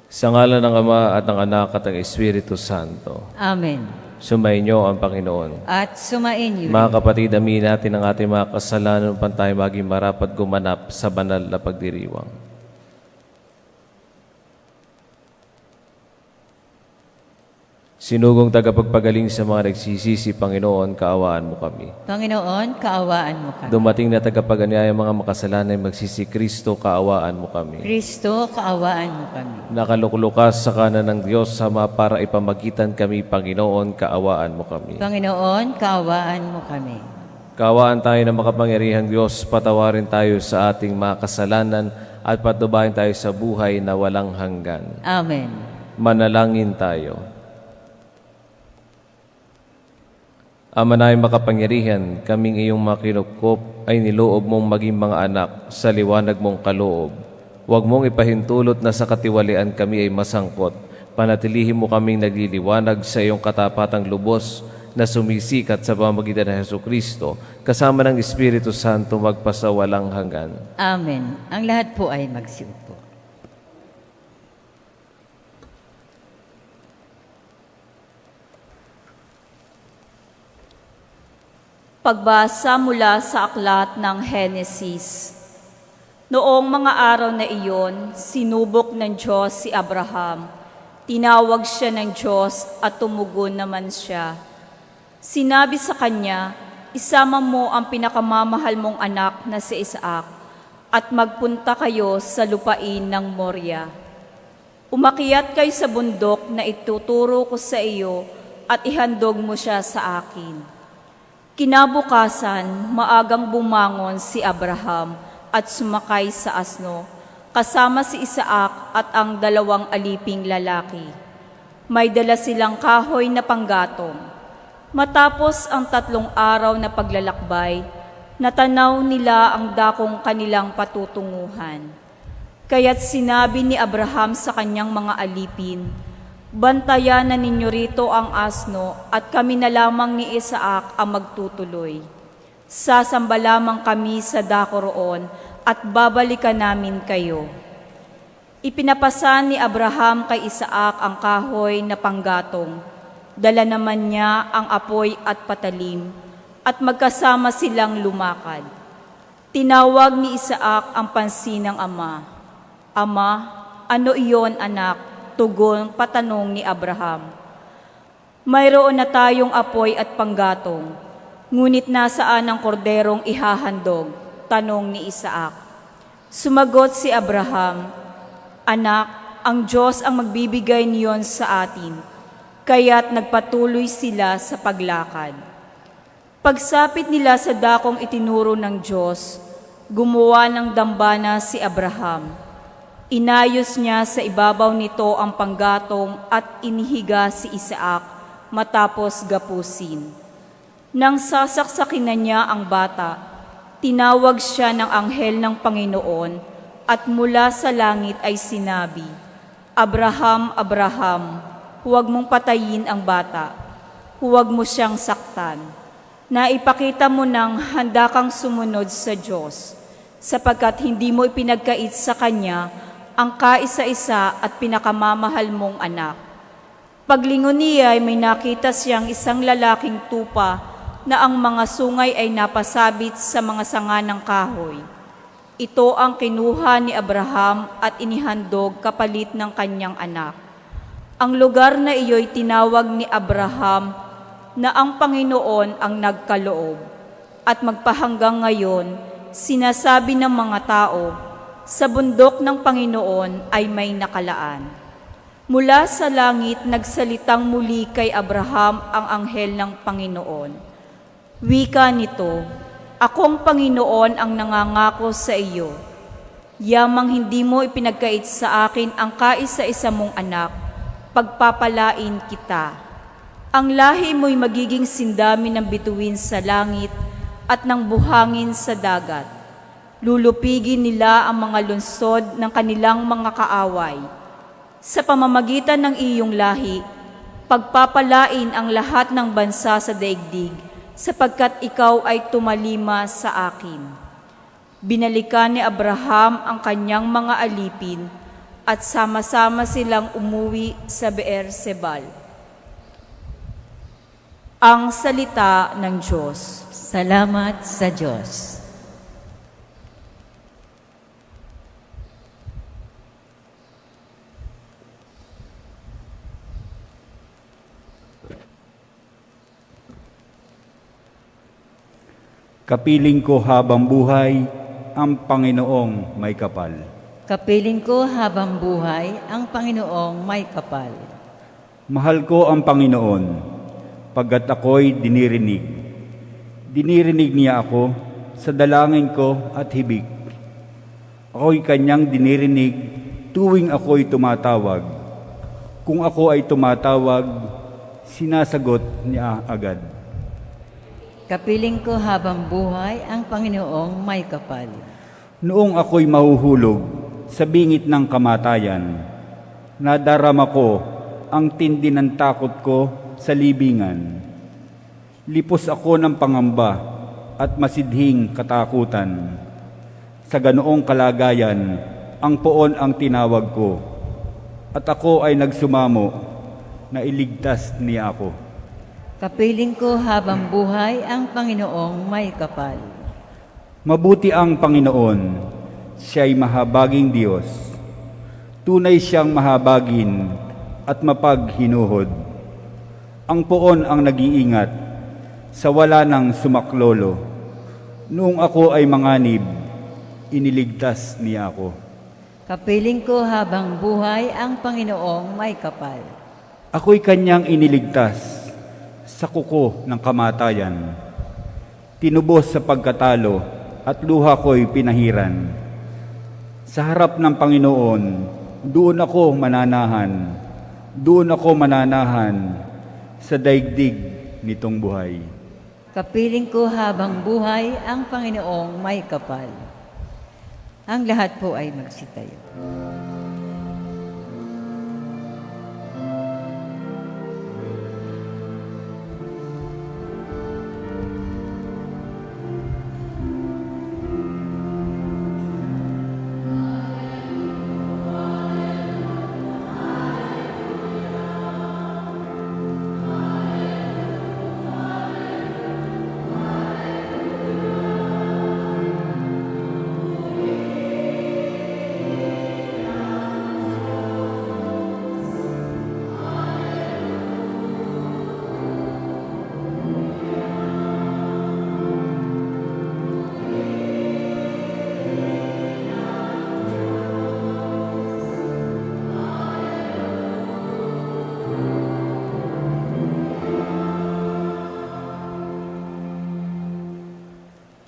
Sa ngalan ng Ama at ng Anak at ng Espiritu Santo. Amen. Sumainyo ang Panginoon. At sumainyo. Mga kapatid, aminin natin ang ating mga kasalanan upang tayo maging marapat gumanap sa banal na pagdiriwang. Sinugong tagapagpagaling sa mga nagsisisi, Panginoon, kaawaan mo kami. Panginoon, kaawaan mo kami. Dumating na tagapag-anyaya mga makasalanan magsisi, Kristo, kaawaan mo kami. Kristo, kaawaan mo kami. Nakaluklukas sa kanan ng Diyos Ama para ipamagitan kami, Panginoon, kaawaan mo kami. Panginoon, kaawaan mo kami. Kaawaan tayo ng makapangyarihang Diyos, patawarin tayo sa ating mga kasalanan at patubahin tayo sa buhay na walang hanggan. Amen. Manalangin tayo. Ama na makapangyarihan, kaming iyong mga kinupkop ay niloob mong maging mga anak sa liwanag mong kaloob. Huwag mong ipahintulot na sa katiwalian kami ay masangkot. Panatilihin mo kaming nagliliwanag sa iyong katapatang lubos na sumisikat sa pamamagitan ng Jesucristo, kasama ng Espiritu Santo magpasawalang hanggan. Amen. Ang lahat po ay magsiupo. Pagbasa mula sa aklat ng Henesis. Noong mga araw na iyon, sinubok ng Diyos si Abraham. Tinawag siya ng Diyos at tumugon naman siya. Sinabi sa kanya, isama mo ang pinakamamahal mong anak na si Isaac at magpunta kayo sa lupain ng Moria. Umakyat kayo sa bundok na ituturo ko sa iyo at ihandog mo siya sa akin. Kinabukasan, maagang bumangon si Abraham at sumakay sa asno, kasama si Isaac at ang 2 aliping lalaki. May dala silang kahoy na panggatong. Matapos ang 3 araw na paglalakbay, natanaw nila ang dakong kanilang patutunguhan. Kaya't sinabi ni Abraham sa kanyang mga alipin, bantayan na ninyo rito ang asno at kami na lamang ni Isaac ang magtutuloy. Sasamba lamang kami sa dako roon at babalikan namin kayo. Ipinapasan ni Abraham kay Isaac ang kahoy na panggatong. Dala naman niya ang apoy at patalim at magkasama silang lumakad. Tinawag ni Isaac ang pansin ng ama. Ama, ano iyon anak? Tugon patanong ni Abraham. Mayroon na tayong apoy at panggatong, ngunit nasaan ang korderong ihahandog? Tanong ni Isaac. Sumagot si Abraham, anak, ang Diyos ang magbibigay niyon sa atin, kaya't nagpatuloy sila sa paglakad. Pagsapit nila sa dakong itinuro ng Diyos, gumawa ng dambana si Abraham. Inayos niya sa ibabaw nito ang panggatong at inihiga si Isaac matapos gapusin. Nang sasaksakin na niya ang bata, tinawag siya ng anghel ng Panginoon at mula sa langit ay sinabi, Abraham, Abraham, huwag mong patayin ang bata, huwag mo siyang saktan. Naipakita mo nang handa kang sumunod sa Diyos, sapagkat hindi mo ipinagkait sa Kanya ang kaisa-isa at pinakamamahal mong anak. Paglingon niya ay may nakita siyang isang lalaking tupa na ang mga sungay ay napasabit sa mga sanga ng kahoy. Ito ang kinuha ni Abraham at inihandog kapalit ng kanyang anak. Ang lugar na iyo'y tinawag ni Abraham na ang Panginoon ang nagkaloob. At magpahanggang ngayon, sinasabi ng mga tao, sa bundok ng Panginoon ay may nakalaan. Mula sa langit, nagsalitang muli kay Abraham ang anghel ng Panginoon. Wika nito, akong Panginoon ang nangangako sa iyo. Yamang hindi mo ipinagkait sa akin ang kaisa-isa mong anak, pagpapalain kita. Ang lahi mo'y magiging sindami ng bituin sa langit at ng buhangin sa dagat. Lulupigin nila ang mga lungsod ng kanilang mga kaaway. Sa pamamagitan ng iyong lahi, pagpapalain ang lahat ng bansa sa daigdig, sapagkat ikaw ay tumalima sa akin. Binalikan ni Abraham ang kanyang mga alipin at sama-sama silang umuwi sa Beer-Sebal. Ang salita ng Diyos. Salamat sa Diyos. Kapiling ko habang buhay ang Panginoong may kapal. Kapiling ko habang buhay ang Panginoong may kapal. Mahal ko ang Panginoon, pagkat ako'y dinirinig. Dinirinig niya ako sa dalangin ko at hibik. Ako'y kanyang dinirinig tuwing ako'y tumatawag. Kung ako ay tumatawag, sinasagot niya agad. Kapiling ko habang buhay ang Panginoong may kapal. Noong ako'y mahuhulog sa bingit ng kamatayan, nadarama ko ang tindi ng takot ko sa libingan. Lipos ako ng pangamba at masidhing katakutan. Sa ganoong kalagayan, ang poon ang tinawag ko, at ako ay nagsumamo na iligtas niya ako. Kapiling ko habang buhay ang Panginoong may kapal. Mabuti ang Panginoon, siya'y mahabaging Diyos. Tunay siyang mahabagin at mapaghinuhod. Ang poon ang nag-iingat sa wala ng sumaklolo. Noong ako ay manganib, iniligtas niya ako. Kapiling ko habang buhay ang Panginoong may kapal. Ako'y kanyang iniligtas sa kuko ng kamatayan. Tinubos sa pagkatalo at luha ko'y pinahiran. Sa harap ng Panginoon, doon ako mananahan. Doon ako mananahan sa daigdig nitong buhay. Kapiling ko habang buhay ang Panginoong may kapal. Ang lahat po ay magsitayo.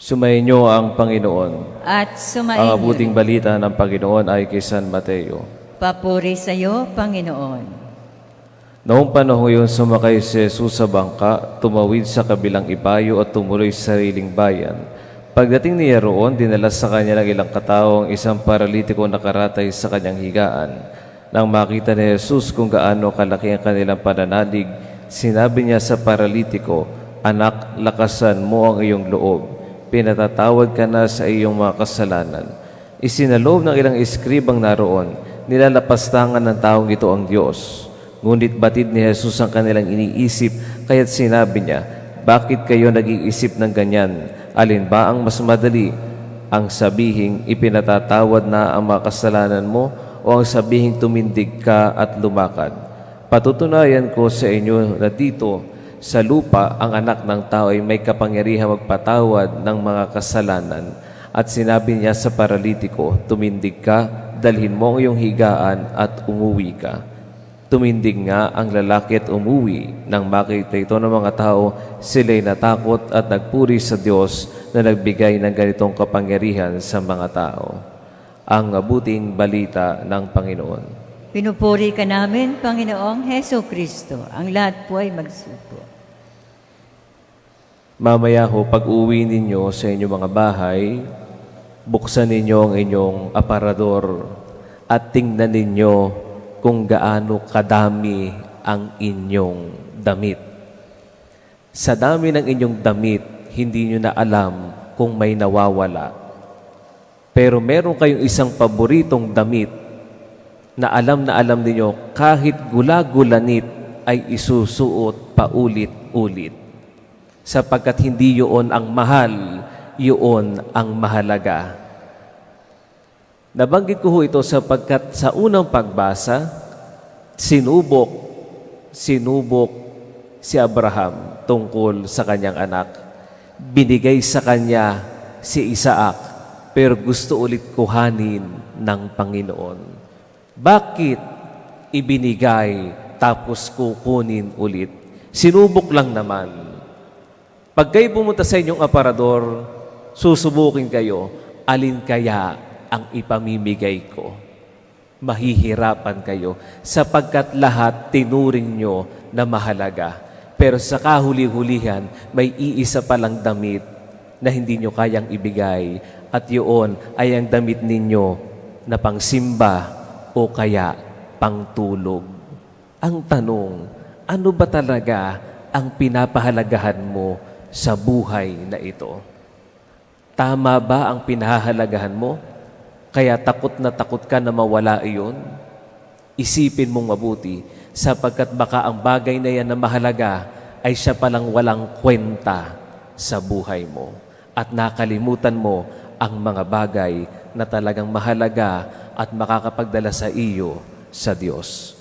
Sumainyo ang Panginoon. At Ang sumainyo. mabuting balita ng Panginoon ay kay San Mateo. Papuri sa iyo, Panginoon. Noong panahon yun, sumakay si Jesus sa bangka, tumawid sa kabilang ibayo at tumuloy sa sariling bayan. Pagdating niya roon, dinala sa kanya ng ilang katao ang isang paralitiko na nakaratay sa kanyang higaan. Nang makita ni Jesus kung gaano kalaki ang kanilang pananalig, sinabi niya sa paralitiko, "Anak, lakasan mo ang iyong loob. Pinatatawad ka na sa iyong mga kasalanan." Isinaloob ng ilang eskribang naroon, nilalapastangan ng taong ito ang Diyos. Ngunit batid ni Jesus ang kanilang iniisip, kaya't sinabi niya, "Bakit kayo nag-iisip ng ganyan? Alin ba ang mas madali? Ang sabihing ipinatatawad na ang mga kasalanan mo o ang sabihing tumindig ka at lumakad? Patutunayan ko sa inyo na dito sa lupa, ang anak ng tao ay may kapangyarihan magpatawad ng mga kasalanan." At sinabi niya sa paralitiko, "Tumindig ka, dalhin mo ang iyong higaan at umuwi ka." Tumindig nga ang lalaki at umuwi. Nang makita ito ng mga tao, sila'y natakot at nagpuri sa Diyos na nagbigay ng ganitong kapangyarihan sa mga tao. Ang mabuting balita ng Panginoon. Pinupuri ka namin, Panginoong Heso Kristo. Ang lahat po ay magsupo. Mamaya ho, pag-uwi ninyo sa inyong mga bahay, buksan ninyo ang inyong aparador at tingnan ninyo kung gaano kadami ang inyong damit. Sa dami ng inyong damit, hindi nyo na alam kung may nawawala. Pero meron kayong isang paboritong damit na alam ninyo kahit gula-gulanit ay isusuot paulit-ulit. Sapagkat hindi yun ang mahal, yun ang mahalaga. Nabanggit ko ho ito sapagkat sa unang pagbasa, sinubok si Abraham tungkol sa kanyang anak. Binigay sa kanya si Isaac, pero gusto ulit kuhanin ng Panginoon. Bakit ibinigay tapos kukunin ulit? Sinubok lang naman. Pag kayo pumunta sa inyong aparador, susubukin kayo, alin kaya ang ipamimigay ko? Mahihirapan kayo sapagkat lahat tinuring nyo na mahalaga. Pero sa kahuli-hulihan, may iisa palang damit na hindi nyo kayang ibigay at yun ay ang damit ninyo na pangsimba o kaya pangtulog. Ang tanong, ano ba talaga ang pinapahalagahan mo sa buhay na ito? Tama ba ang pinahahalagahan mo? Kaya takot ka na mawala iyon? Isipin mong mabuti, sapagkat baka ang bagay na yan na mahalaga ay siya palang walang kwenta sa buhay mo. At nakalimutan mo ang mga bagay na talagang mahalaga at makakapagdala sa iyo sa Diyos.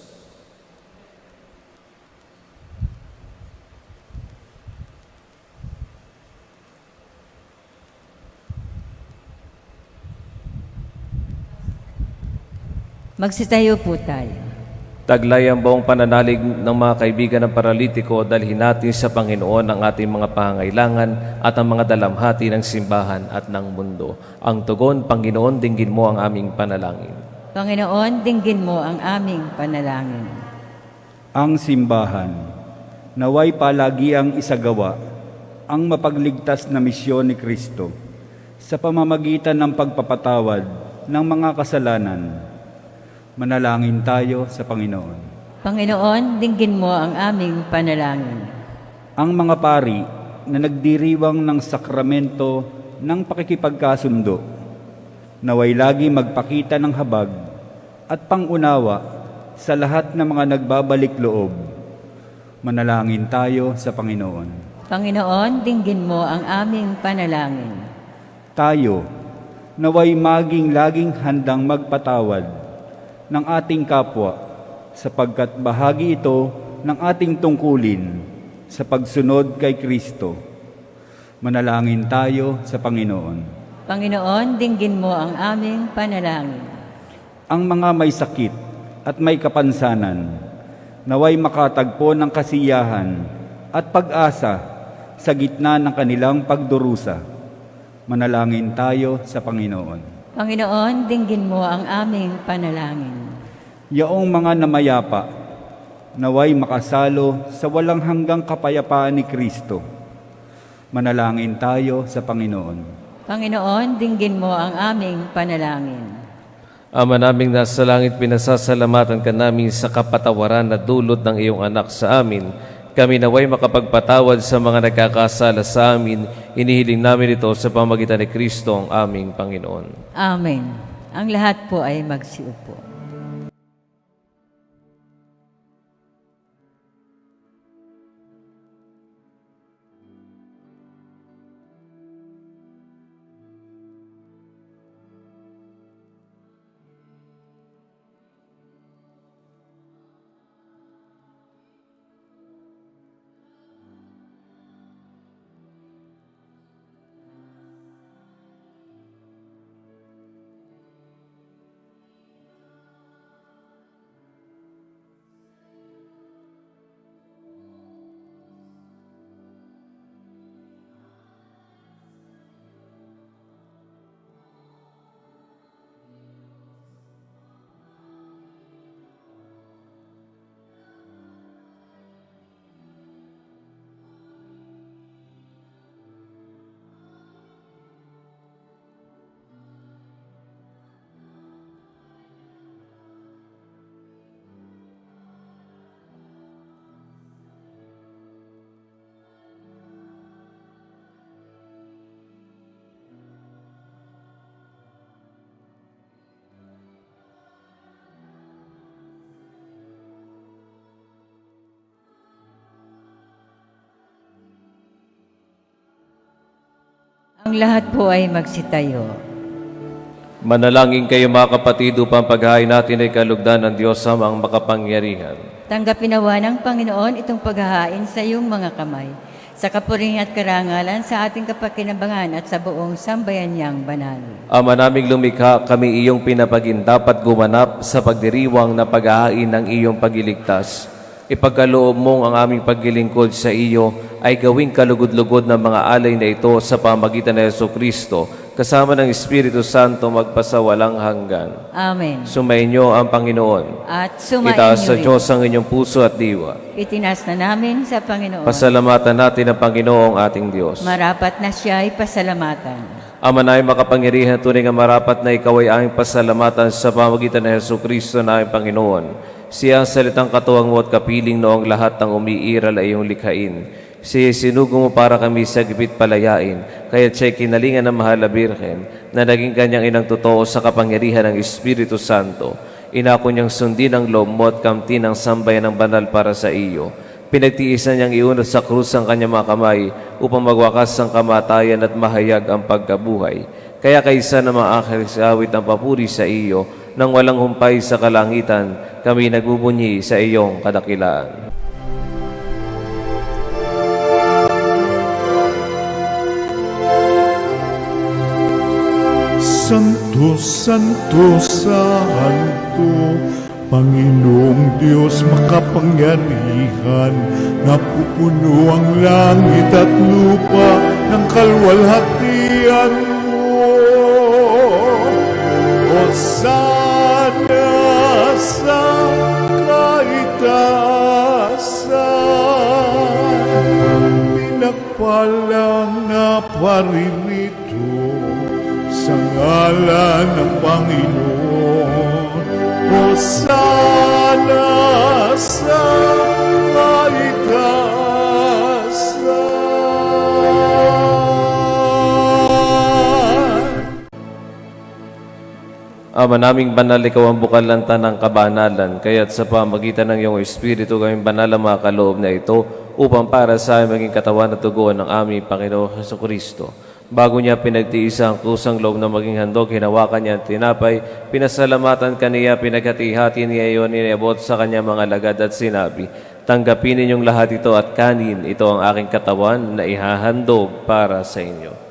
Magsitayo po tayo. Taglay ang buong pananalig ng mga kaibigan ng paralitiko, dalhin natin sa Panginoon ang ating mga pangailangan at ang mga dalamhati ng simbahan at ng mundo. Ang tugon, Panginoon, dinggin mo ang aming panalangin. Panginoon, dinggin mo ang aming panalangin. Ang simbahan, naway palagi ang isagawa ang mapagligtas na misyon ni Kristo sa pamamagitan ng pagpapatawad ng mga kasalanan. Manalangin tayo sa Panginoon. Panginoon, dinggin mo ang aming panalangin. Ang mga pari na nagdiriwang ng sakramento ng pakikipagkasundo, naway lagi magpakita ng habag at pangunawa sa lahat ng mga nagbabalik loob. Manalangin tayo sa Panginoon. Panginoon, dinggin mo ang aming panalangin. Tayo, naway maging laging handang magpatawad ng ating kapwa, sapagkat bahagi ito ng ating tungkulin sa pagsunod kay Kristo. Manalangin tayo sa Panginoon. Panginoon, dinggin mo ang aming panalangin. Ang mga may sakit at may kapansanan, naway makatagpo ng kasiyahan at pag-asa sa gitna ng kanilang pagdurusa. Manalangin tayo sa Panginoon. Panginoon, dinggin mo ang aming panalangin. Yaong mga namayapa, naway makasalo sa walang hanggang kapayapaan ni Kristo. Manalangin tayo sa Panginoon. Panginoon, dinggin mo ang aming panalangin. Ama naming nasa langit, pinasasalamatan ka namin sa kapatawaran na dulot ng iyong anak sa amin. Kami naway makapagpatawad sa mga nagkakasala sa amin. Inihiling namin ito sa pamagitan ni Kristo ang aming Panginoon. Amen. Ang lahat po ay magsiupo. Ang lahat po ay magsitayo. Manalangin kayo mga kapatid upang paghahain natin ay kalugdan ng Diyos ang makapangyarihan. Tanggapin nawa ng Panginoon itong paghahain sa iyong mga kamay, sa kapurihan at karangalan sa ating kapakinabangan at sa buong sambayan niyang banal. Ama naming lumikha, kami iyong pinapagin dapat gumanap sa pagdiriwang na paghahain ng iyong pagliligtas. Ipagkaloob mong ang aming paglilingkod sa iyo ay gawing kalugod-lugod ng mga alay na ito sa pamagitan ng Jesucristo, kasama ng Espiritu Santo magpasawalang hanggan. Amen. Sumainyo ang Panginoon. At sumain Itaas sa niyo rin. Diyos ang inyong puso at diwa. Itinas na namin sa Panginoon. Pasalamatan natin ang Panginoong ating Diyos. Marapat na siya ay pasalamatan. Ama na makapangyarihan, tunay nga marapat na ikaw ay aming pasalamatan sa pamagitan ng Jesucristo na aming Panginoon. Siya ang salitang katuwang mo at kapiling noong lahat ng umiiral ay iyong likhain. Siya sinugo mo para kami sa gipit palayain, kaya siya'y kinalingan ng mahal na Birhen, na naging kanyang inang totoo sa kapangyarihan ng Espiritu Santo. Inako niyang sundin ang loob mo at kamtin ang sambayan ng banal para sa iyo. Pinagtiisan niyang iunat sa krus ang kanyang mga kamay upang magwakas ang kamatayan at mahayag ang pagkabuhay. Kaya kaysa na maakit sa awit ang papuri sa iyo, nang walang humpay sa kalangitan, kami nagbubunyi sa iyong kadakilaan. Santo, Santo, Santo, Panginoong Diyos makapangyarihan, napupuno ang langit at lupa ng kalwalhatian mo. Hosana sa kaitaasan, pinagpalang na paririto sa ngalan ng Panginoon. Hosana sa kaitaasan. Ama naming banal, ikaw ang bukalantan ng kabanalan, kaya't sa pamagitan ng iyong Espiritu kaming banal ang mga kaloob na ito upang para sa aming maging katawan at dugo ng aming Panginoon Jesucristo. Bago niya pinagtiisa ang kusang loob na maging handog, hinawakan niya ang tinapay, pinasalamatan kaniya, pinaghati-hati niya iyon, iniabot sa kanya mga lagad at sinabi, tanggapin ninyong lahat ito at kanin, ito ang aking katawan na ihahandog para sa inyo.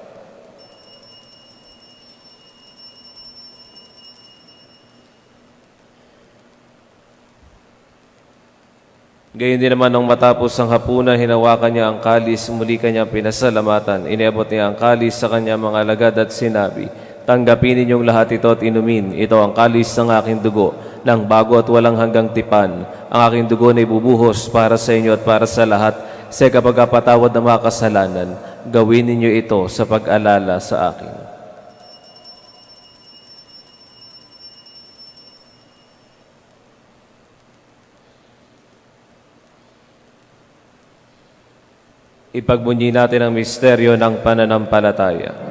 Gayon din naman nung matapos ang hapunan, hinawakan niya ang kalis, muli kanya pinasalamatan. Iniabot niya ang kalis sa kanya mga lagad at sinabi, tanggapin ninyong lahat ito at inumin. Ito ang kalis ng aking dugo, ng bago at walang hanggang tipan. Ang aking dugo na ibubuhos para sa inyo at para sa lahat, sa kapagpatawad ng mga kasalanan. Gawin ninyo ito sa pag-alala sa akin. Ipagbunyi natin ang misteryo ng pananampalataya.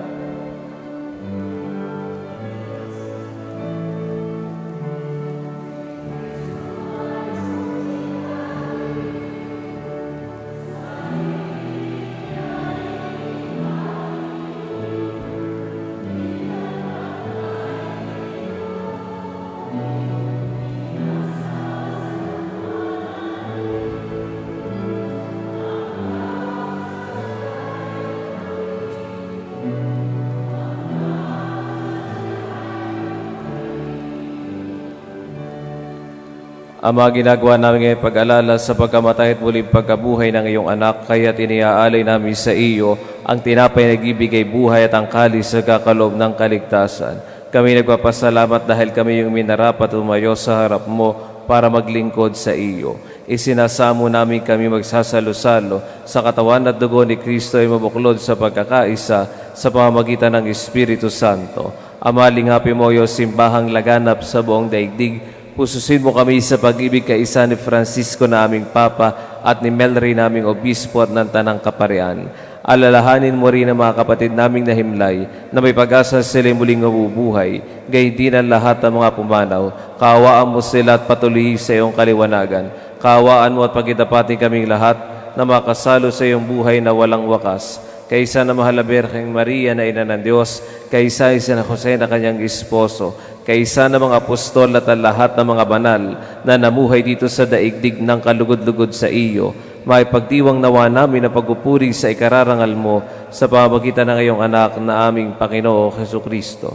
Ama, ginagawa namin ngayon pag-alala sa pagkamatay at muling pagkabuhay ng iyong anak, kaya't iniaalay namin sa iyo ang tinapay na nagbibigay buhay at ang kalis sa kakaloob ng kaligtasan. Kami nagpapasalamat dahil kami yung minarapat umayo sa harap mo para maglingkod sa iyo. Isinasamo namin kami magsasalo-salo sa katawan at dugo ni Kristo ay mabuklod sa pagkakaisa sa pamamagitan ng Espiritu Santo. Ama, lingapin mo yung simbahang laganap sa buong daigdig. Pususin mo kami sa pag-ibig kaisa ni Francisco na aming Papa at ni Melry naming Obispo at ng Tanang Kaparian. Alalahanin mo rin ang mga kapatid naming nahimlay na may pag-asa sila muling mabubuhay. Gayon din ang lahat ng mga pumanaw. Kaawaan mo sila at patuloy sa iyong kaliwanagan. Kaawaan mo at pagkitapatin kaming lahat na makasalo sa iyong buhay na walang wakas. kaysa na mahal na Birheng Maria na ina ng Diyos, kaysa na Jose na kanyang esposo, kaysa na mga apostol at ang lahat ng mga banal na namuhay dito sa daigdig ng kalugod-lugod sa iyo, may pagdiwang nawa namin na pagpupuri sa ikararangal mo sa pamamagitan ng iyong anak na aming Panginoon Jesucristo.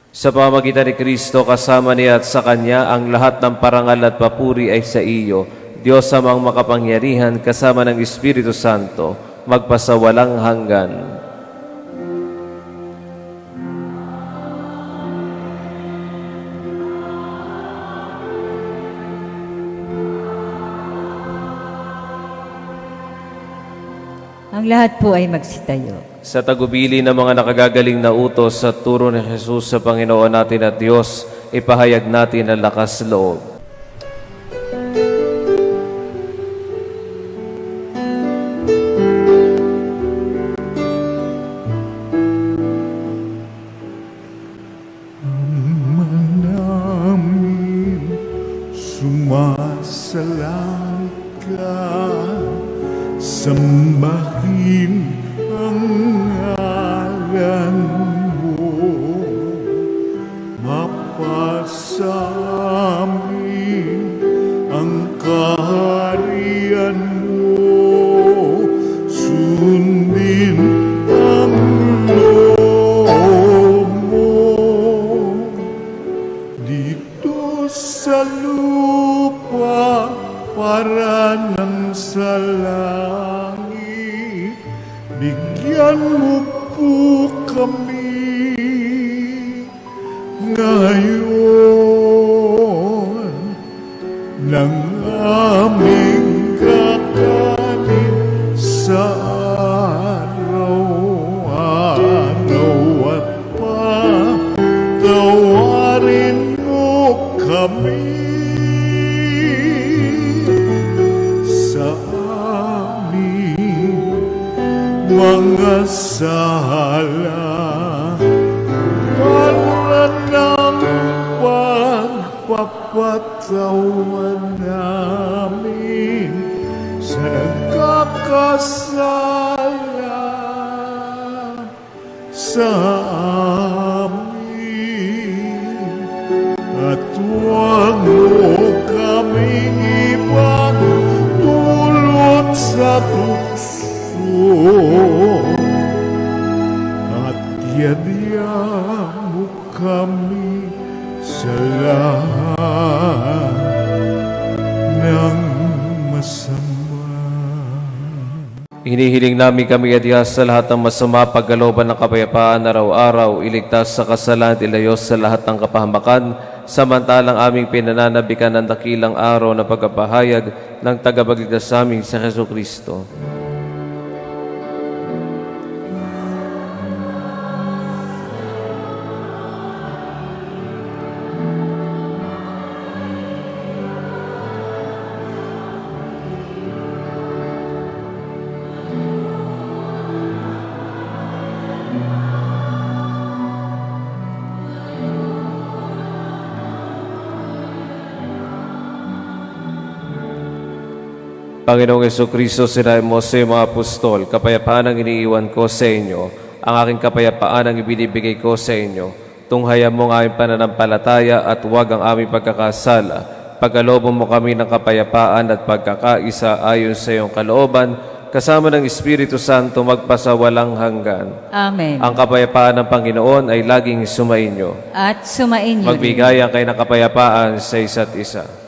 Sa pamamagitan ni Kristo, kasama niya at sa Kanya, ang lahat ng parangal at papuri ay sa iyo, Diyos amang makapangyarihan, kasama ng Espiritu Santo, magpasawalang hanggan. Ang lahat po ay magsitayo. Sa tagubili ng mga nakagagaling na utos sa turo ni Jesus sa Panginoon natin at Diyos, ipahayag natin ang lakas loob. namin sumasalang ka, sambahin ang ngalan mo, mapasamin ang kaharian mo, sundin ang loob mo dito sa lupa para nang sa langit. Bigyan mo po kami ngayon ng aming kakanin sa araw-araw, at patawarin mo kami sa aming mga sala, para ng pagpapatawan namin sa nagkakasala sa amin, at huwag mo kaming ipagdulot sa tukso, at yadya mo kami sa lahat ng masama. Hinihiling namin kami adiyas sa lahat ng masama, pagkalooban ng kapayapaan araw-araw, iligtas sa kasalanan, ilayos sa lahat ng kapahamakan, samantalang aming pinananabikan ang dakilang araw na pagkapahayag ng tagapagligtas sa amin sa Jesucristo. Panginoong Jesucristo, sinabi mo sa iyong mga apostol, kapayapaan ang iniiwan ko sa inyo, ang aking kapayapaan ang ibinibigay ko sa inyo. Tunghayan mo ang aming pananampalataya at huwag ang aming pagkakasala. Pagkalooban mo kami ng kapayapaan at pagkakaisa ayon sa iyong kalooban, kasama ng Espiritu Santo magpasawalang hanggan. Amen. Ang kapayapaan ng Panginoon ay laging sumainyo. At sumain niyo rin. Magbigayan kayo ng kapayapaan sa isa't isa.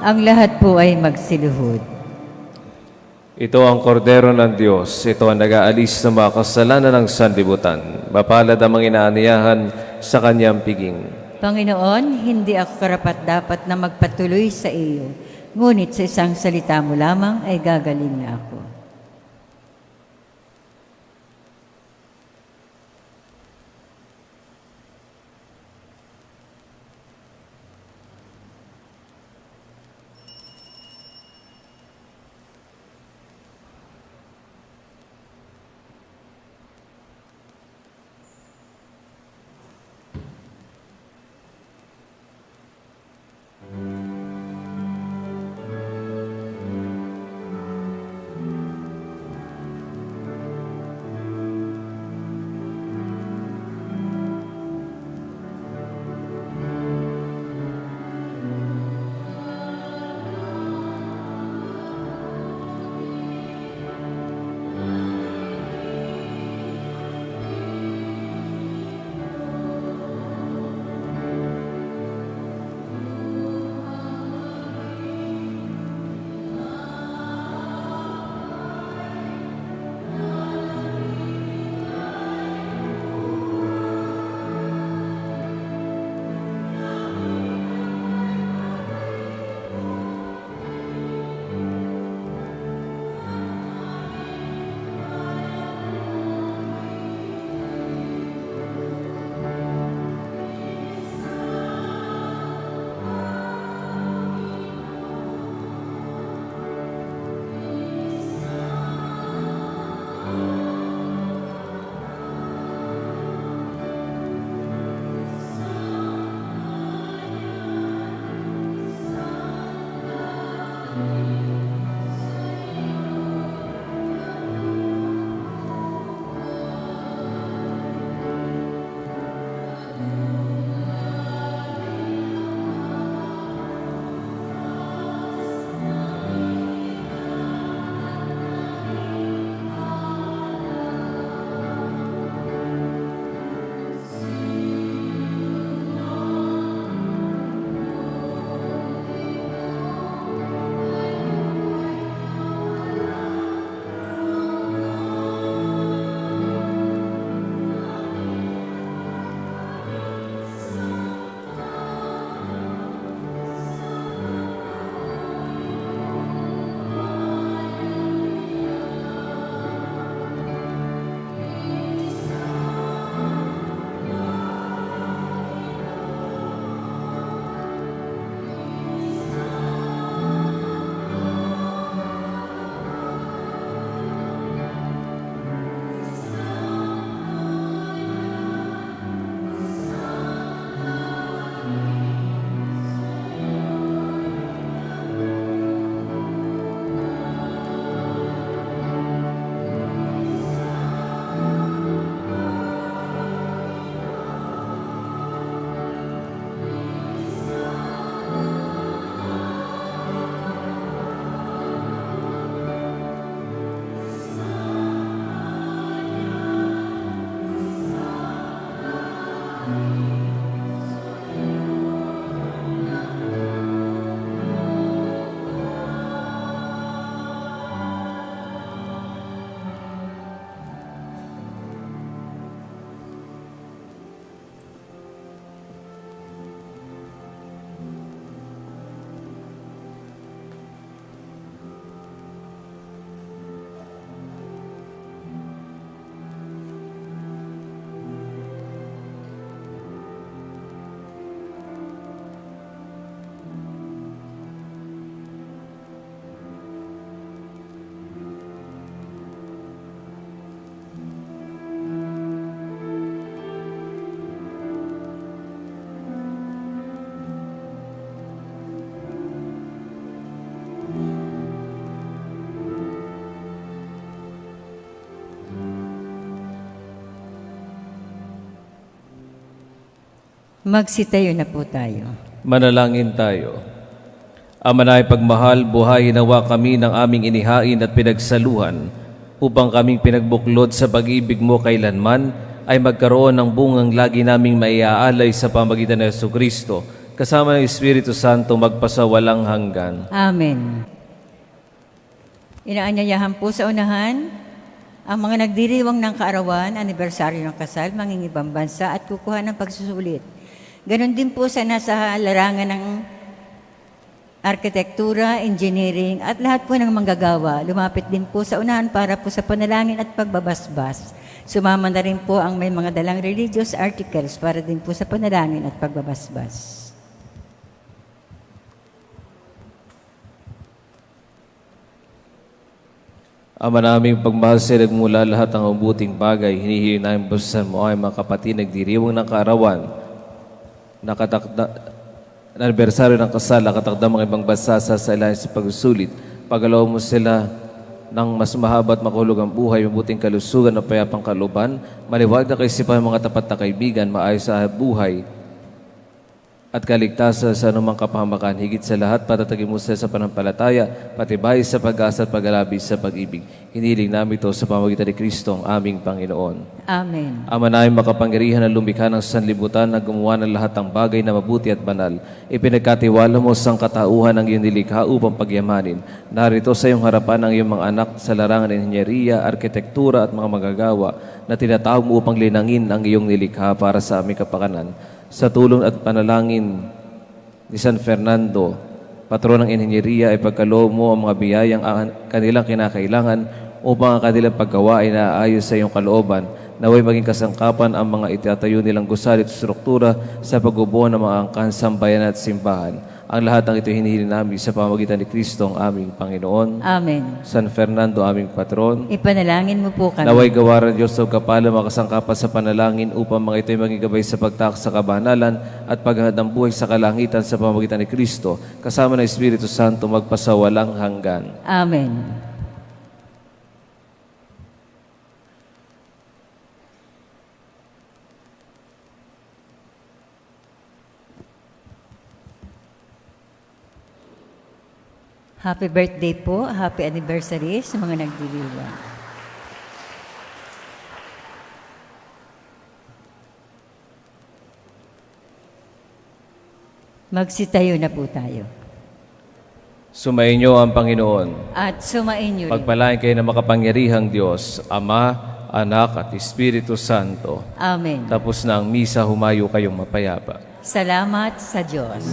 ang lahat po ay magsiluhod. Ito ang kordero ng Diyos. Ito ang nag-aalis ng mga kasalanan ng sanlibutan. Mapalad ang mga inaaniyahan sa kanyang piging. Panginoon, hindi ako karapat-dapat na magpatuloy sa iyo, ngunit sa isang salita mo lamang ay gagaling na ako. Magsitayo na po tayo. Manalangin tayo. Ama na pagmahal, buhayin nawa kami ng aming inihain at pinagsaluhan upang kaming pinagbuklod sa pag-ibig mo kailanman ay magkaroon ng bungang lagi naming maiaalay sa pamagitan ng Jesucristo kasama ng Espiritu Santo magpasawalang hanggan. Amen. Inaanyayahan po sa unahan ang mga nagdiriwang ng kaarawan, anibersaryo ng kasal, mangingibang bansa at kukuha ng pagsusulit. Ganon din po sa nasa larangan ng arkitektura, engineering at lahat po ng manggagawa. Lumapit din po sa unahan para po sa panalangin at pagbabasbas. Sumama na rin po ang may mga dalang religious articles para din po sa panalangin at pagbabasbas. Ama naming pagmahal sa nagmula lahat ng mabuting bagay, hinihiling namin basasan mo ay mga kapatid nagdiriwang ng kaarawan, nakatakda, na anibersaryo ng kasal, nakatakda mga ibang bansa sa ilalim sa pagsusulit. Pagalaw mo sila ng mas mahaba at makulog ang buhay, mabuting kalusugan at payapang kalooban, maliwag na kaisipan ng mga tapat na kaibigan, maayos sa buhay, at kaligtasan sa anumang kapahamakan. Higit sa lahat, patatagin mo sila sa panampalataya, patibay sa pag-asa at pag-alabi sa pag-ibig. Hiniling namin ito sa pamamagitan ni Kristo, ang aming Panginoon. Amen. Ama namin makapangyarihan na lumikha ng sanlibutan na gumawa ng lahat ng bagay na mabuti at banal. Ipinagkatiwala mo sa katauhan ng iyong nilikha upang pagyamanin. Narito sa iyong harapan ang iyong mga anak sa larangan ng inhenyeriya, arkitektura at mga magagawa na tinatawag mo upang linangin ang iyong nilikha para sa aming kapakanan. Sa tulong at panalangin ni San Fernando, patron ng inhenyeriya, ay pagkaloob mo ang mga biyayang kanilang kinakailangan upang ang kanilang paggawa ay naayos sa iyong kalooban. Naway maging kasangkapan ang mga itatayo nilang gusali at struktura sa pagbubuo ng mga angkan, sambayan at simbahan. Ang lahat ng ito hinihiling namin sa pamamagitan ni Kristo, ang aming Panginoon. Amen. San Fernando, aming patron. Ipanalangin mo po kami. Naway gawaran Diyos sa kapala makasangkapan sa panalangin upang mga ito'y maging gabay sa pagtakas sa kabanalan at paghahad ng buhay sa kalangitan sa pamamagitan ni Kristo, kasama ng Espiritu Santo magpasawalang hanggan. Amen. Happy birthday po, happy anniversary sa mga nagdiriwang. Magsitayo na po tayo. Sumainyo ang Panginoon. At sumainyo rin. Pagpalain kayo ng makapangyarihang Diyos, Ama, Anak at Espiritu Santo. Amen. Tapos na ang misa, humayo kayong mapayapa. Salamat sa Diyos.